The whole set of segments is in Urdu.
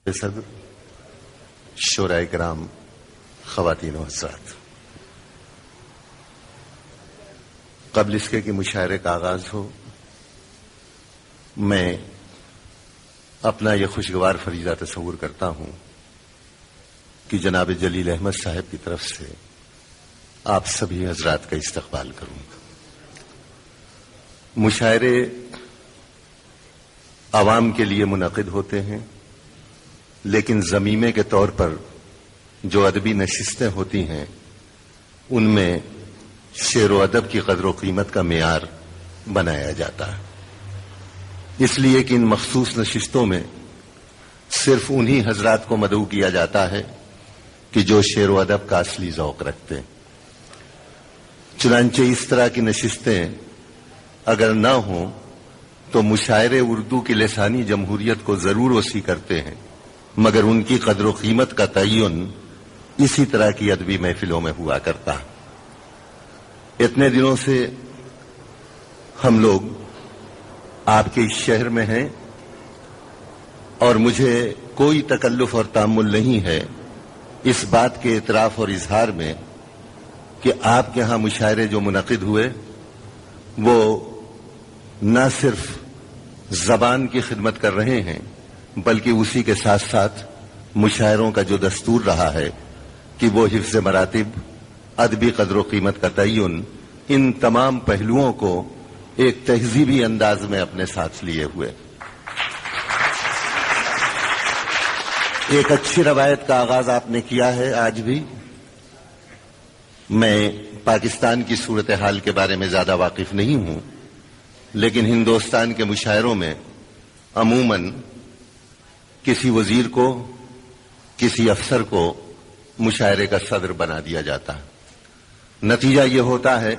صدر، شورائے کرام، خواتین و حضرات، قبل اس کے کہ مشاعرے کا آغاز ہو، میں اپنا یہ خوشگوار فریضہ تصور کرتا ہوں کہ جناب جلیل احمد صاحب کی طرف سے آپ سبھی حضرات کا استقبال کروں گا۔ مشاعرے عوام کے لیے منعقد ہوتے ہیں، لیکن ضمیمے کے طور پر جو ادبی نشستیں ہوتی ہیں ان میں شعر و ادب کی قدر و قیمت کا معیار بنایا جاتا ہے، اس لیے کہ ان مخصوص نشستوں میں صرف انہی حضرات کو مدعو کیا جاتا ہے کہ جو شعر و ادب کا اصلی ذوق رکھتے ہیں۔ چنانچہ اس طرح کی نشستیں اگر نہ ہوں تو مشاعرے اردو کی لسانی جمہوریت کو ضرور وسیع کرتے ہیں، مگر ان کی قدر و قیمت کا تعین اسی طرح کی ادبی محفلوں میں ہوا کرتا ہے۔ اتنے دنوں سے ہم لوگ آپ کے اس شہر میں ہیں اور مجھے کوئی تکلف اور تامل نہیں ہے اس بات کے اعتراف اور اظہار میں کہ آپ کے ہاں مشاعرے جو منعقد ہوئے وہ نہ صرف زبان کی خدمت کر رہے ہیں بلکہ اسی کے ساتھ ساتھ مشاعروں کا جو دستور رہا ہے کہ وہ حفظ مراتب، ادبی قدر و قیمت کا تعین، ان تمام پہلوؤں کو ایک تہذیبی انداز میں اپنے ساتھ لیے ہوئے ایک اچھی روایت کا آغاز آپ نے کیا ہے۔ آج بھی میں پاکستان کی صورتحال کے بارے میں زیادہ واقف نہیں ہوں، لیکن ہندوستان کے مشاعروں میں عموماً کسی وزیر کو، کسی افسر کو مشاعرے کا صدر بنا دیا جاتا ہے۔ نتیجہ یہ ہوتا ہے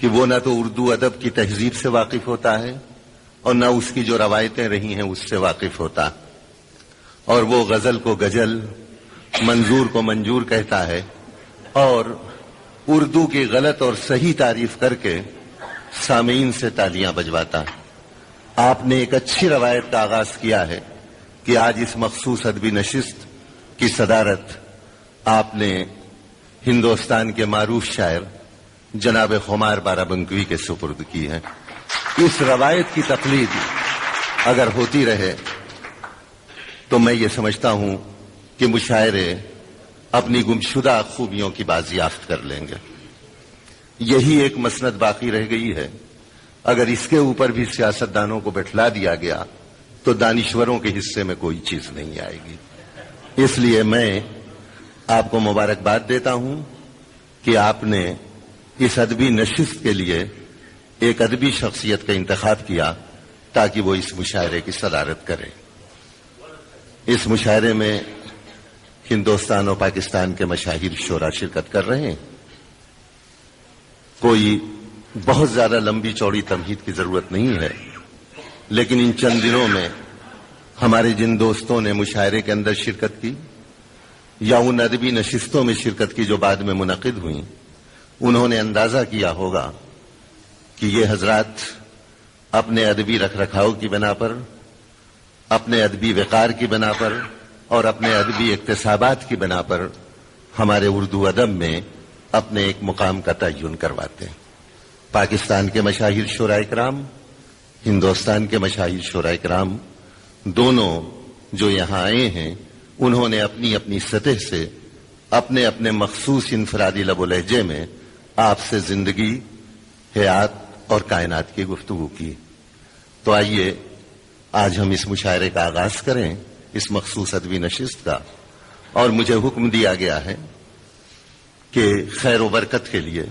کہ وہ نہ تو اردو ادب کی تہذیب سے واقف ہوتا ہے اور نہ اس کی جو روایتیں رہی ہیں اس سے واقف ہوتا، اور وہ غزل کو غزل، منظور کو منظور کہتا ہے اور اردو کی غلط اور صحیح تعریف کر کے سامعین سے تالیاں بجواتا ہے۔ آپ نے ایک اچھی روایت کا آغاز کیا ہے کہ آج اس مخصوص ادبی نشست کی صدارت آپ نے ہندوستان کے معروف شاعر جناب خمار بارابنکوی کے سپرد کی ہے۔ اس روایت کی تقلید اگر ہوتی رہے تو میں یہ سمجھتا ہوں کہ مشاعرے اپنی گمشدہ خوبیوں کی بازیافت کر لیں گے۔ یہی ایک مسند باقی رہ گئی ہے، اگر اس کے اوپر بھی سیاستدانوں کو بٹھلا دیا گیا تو دانشوروں کے حصے میں کوئی چیز نہیں آئے گی۔ اس لیے میں آپ کو مبارکباد دیتا ہوں کہ آپ نے اس ادبی نشست کے لیے ایک ادبی شخصیت کا انتخاب کیا تاکہ وہ اس مشاعرے کی صدارت کرے۔ اس مشاعرے میں ہندوستان اور پاکستان کے مشاہیر شعراء شرکت کر رہے ہیں۔ کوئی بہت زیادہ لمبی چوڑی تمہید کی ضرورت نہیں ہے، لیکن ان چند دنوں میں ہمارے جن دوستوں نے مشاعرے کے اندر شرکت کی یا ان ادبی نشستوں میں شرکت کی جو بعد میں منعقد ہوئیں، انہوں نے اندازہ کیا ہوگا کہ یہ حضرات اپنے ادبی رکھ رکھاؤ کی بنا پر، اپنے ادبی وقار کی بنا پر اور اپنے ادبی اکتسابات کی بنا پر ہمارے اردو ادب میں اپنے ایک مقام کا تعین کرواتے ہیں۔ پاکستان کے مشاہیر شعراء کرام، ہندوستان کے مشاہیر شعراء کرام دونوں جو یہاں آئے ہیں، انہوں نے اپنی اپنی سطح سے اپنے اپنے مخصوص انفرادی لب و لہجے میں آپ سے زندگی، حیات اور کائنات کی گفتگو کی۔ تو آئیے آج ہم اس مشاعرے کا آغاز کریں، اس مخصوص ادبی نشست کا، اور مجھے حکم دیا گیا ہے کہ خیر و برکت کے لیے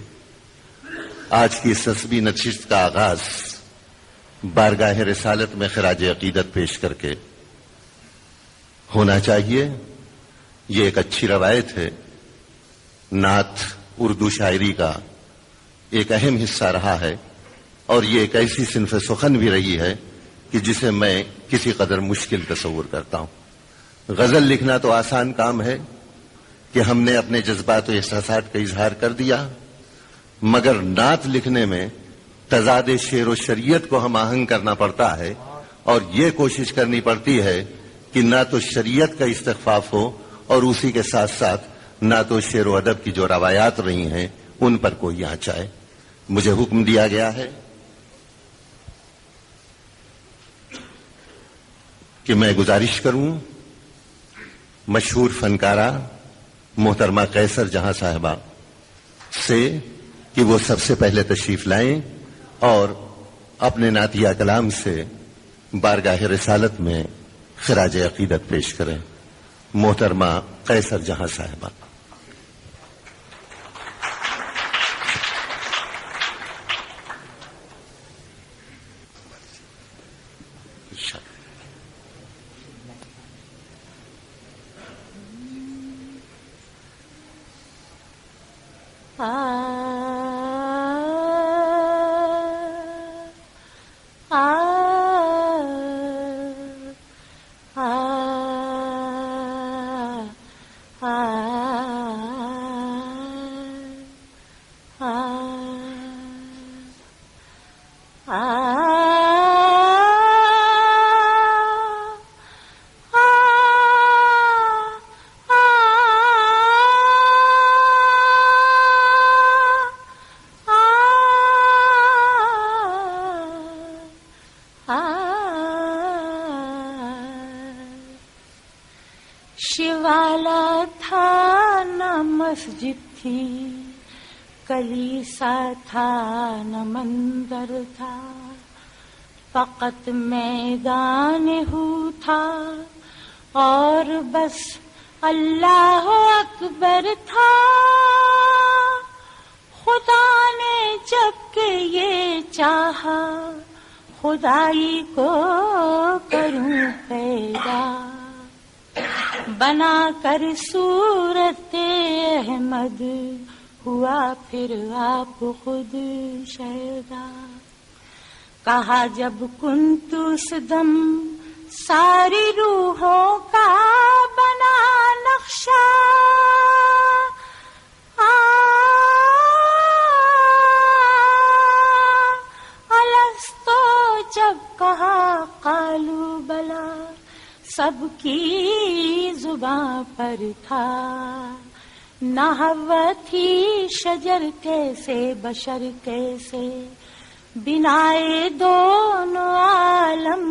آج کی اس ادبی نشست کا آغاز بارگاہ رسالت میں خراج عقیدت پیش کر کے ہونا چاہیے۔ یہ ایک اچھی روایت ہے، نعت اردو شاعری کا ایک اہم حصہ رہا ہے، اور یہ ایک ایسی صنف سخن بھی رہی ہے کہ جسے میں کسی قدر مشکل تصور کرتا ہوں۔ غزل لکھنا تو آسان کام ہے کہ ہم نے اپنے جذبات و احساسات کا اظہار کر دیا، مگر نعت لکھنے میں تضاد شعر و شریعت کو ہم آہنگ کرنا پڑتا ہے اور یہ کوشش کرنی پڑتی ہے کہ نہ تو شریعت کا استخفاف ہو اور اسی کے ساتھ ساتھ نہ تو شعر و ادب کی جو روایات رہی ہیں ان پر کوئی آنچ آئے۔ مجھے حکم دیا گیا ہے کہ میں گزارش کروں مشہور فنکارہ محترمہ قیصر جہاں صاحبہ سے کہ وہ سب سے پہلے تشریف لائیں اور اپنے نعتیہ کلام سے بارگاہ رسالت میں خراج عقیدت پیش کریں۔ محترمہ قیصر جہاں صاحبہ۔ شوالا تھا نہ مسجد تھی، کلیسا تھا نہ مندر تھا، فقط میدان ہو تھا اور بس اللہ اکبر تھا۔ خدا نے جب کہ یہ چاہا خدائی کو کروں پیدا، بنا کر صورت احمد ہوا پھر آپ خود شیدا۔ کہا جب کنت اس دم ساری روحوں کا بنا نقشہ، الستو جب کہا قالوا بلا، سب کی زباں پر تھا۔ نہ ہوا تھی شجر کیسے بشر کیسے، بنائے دونوں عالم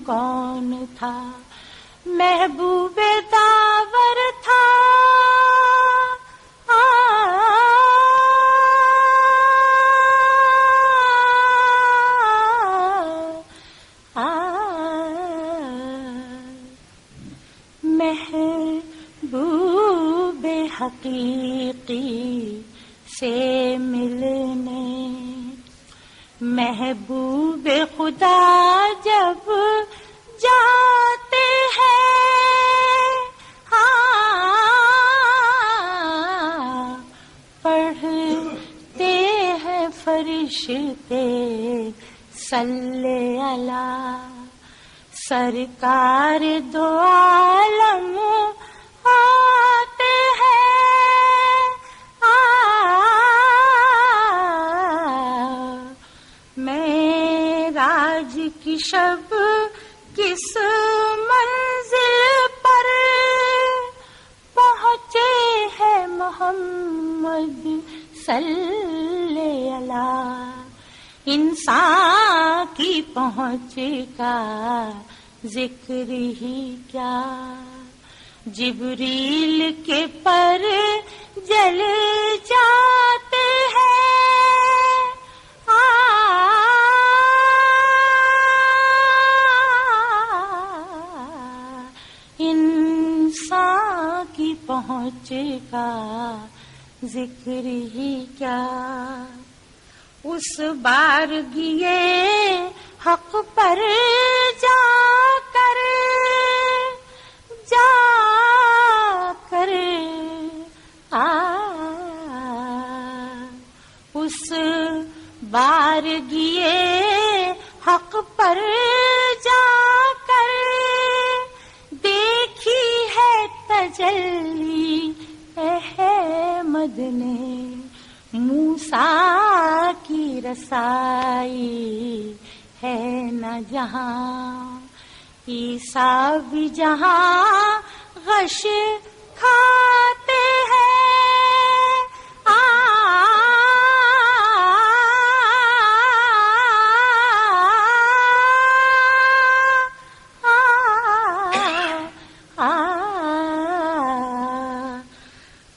کون تھا، محبوب داور تھا۔ محبوب حقیقی سے ملنے، محبوب خدا جب جاتے ہیں، پڑھتے ہیں فرشتے صلی اللہ، سرکار دو عالم آتے ہیں۔ معراج کی شب کس منزل پر پہنچے ہیں محمد صلی اللہ، انسان کی پہنچ کا ذکر ہی کیا، جبریل کے پر جل جاتے ہیں، انسان کی پہنچ کا ذکر ہی کیا۔ اس بارگیے حق پر جا کر اس بارگیے حق پر جا کر دیکھی ہے تجلی احمد نے، موسیٰ کی رسائی ہے نہ جہاں، عیسیٰ بھی جہاں غش کھاتے ہیں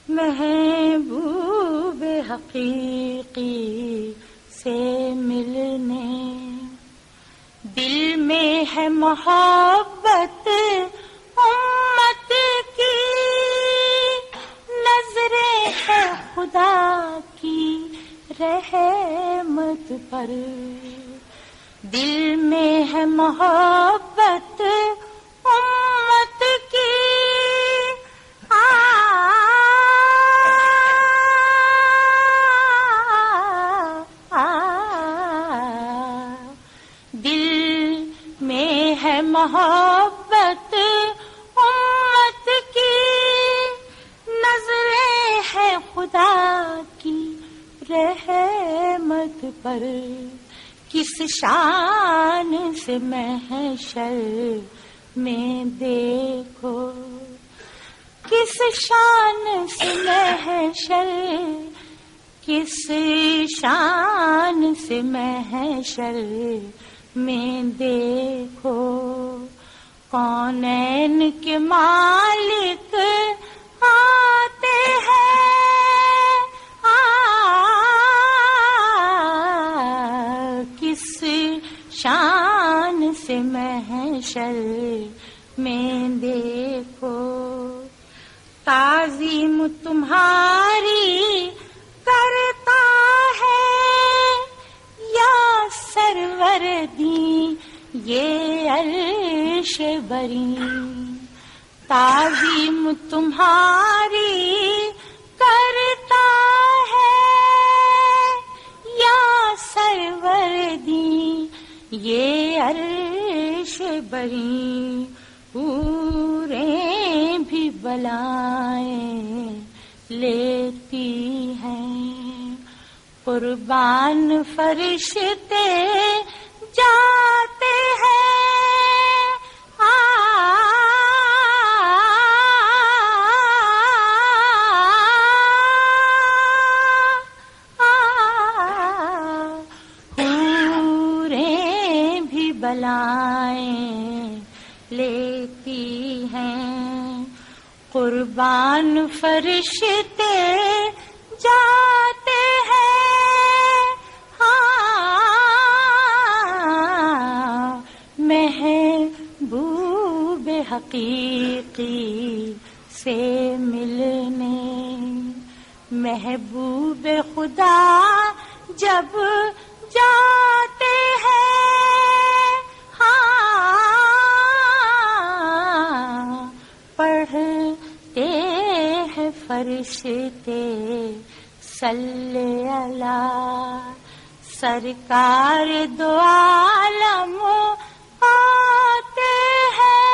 محبوب حقیقی سے ملنے دل میں ہے محبت امت کی نظریں ہے خدا کی رحمت پر دل میں ہے محبت امت کی محبت امت کی نظریں ہے خدا کی رحمت پر کس شان سے محشر میں دیکھو کس شان سے محشر کس شان سے محشر میں دیکھو کونین کے مالک آتے ہیں کس شان سے محشر میں دیکھو تعظیم تمہاری کرتا ہے یا سروردی یہ عرش بری تعظیم تمہاری کرتا ہے یا سروردی یہ عرش بری حوریں بھی بلائیں لیتی ہیں قربان فرشتے جاتے ہیں حوریں بھی بلائیں لیتی ہیں قربان فرشتے جاتے ہیں محبوب حقیقی سے ملنے محبوب خدا جب جاتے ہیں پڑھتے ہیں فرشتے صلی اللہ سرکار دو عالم آتے ہیں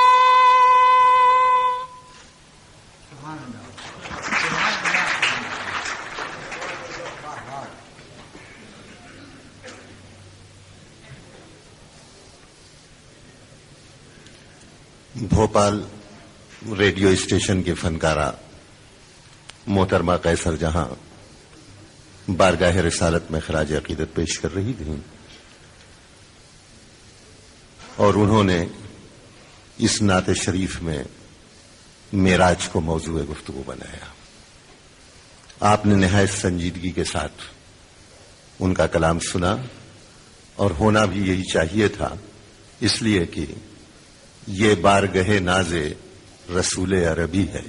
بھوپال ریڈیو اسٹیشن کے فنکارہ محترمہ قیصر جہاں بارگاہ رسالت میں خراج عقیدت پیش کر رہی تھیں اور انہوں نے اس نعت شریف میں معراج کو موضوع گفتگو بنایا. آپ نے نہایت سنجیدگی کے ساتھ ان کا کلام سنا اور ہونا بھی یہی چاہیے تھا اس لیے کہ یہ بارگاہ ناز رسول عربی ہے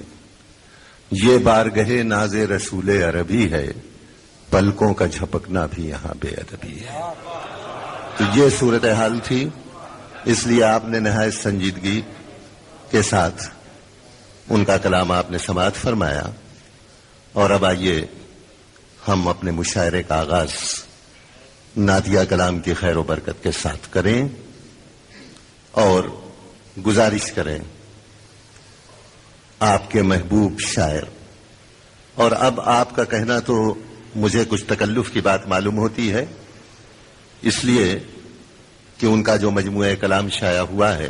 یہ بارگاہ ناز رسول عربی ہے پلکوں کا جھپکنا بھی یہاں بے ادبی ہے. تو یہ صورتحال تھی اس لیے آپ نے نہایت سنجیدگی کے ساتھ ان کا کلام آپ نے سماعت فرمایا. اور اب آئیے ہم اپنے مشاعرے کا آغاز نعتیہ کلام کی خیر و برکت کے ساتھ کریں اور گزارش کریں آپ کے محبوب شاعر. اور اب آپ کا کہنا تو مجھے کچھ تکلف کی بات معلوم ہوتی ہے اس لیے کہ ان کا جو مجموعہ کلام شائع ہوا ہے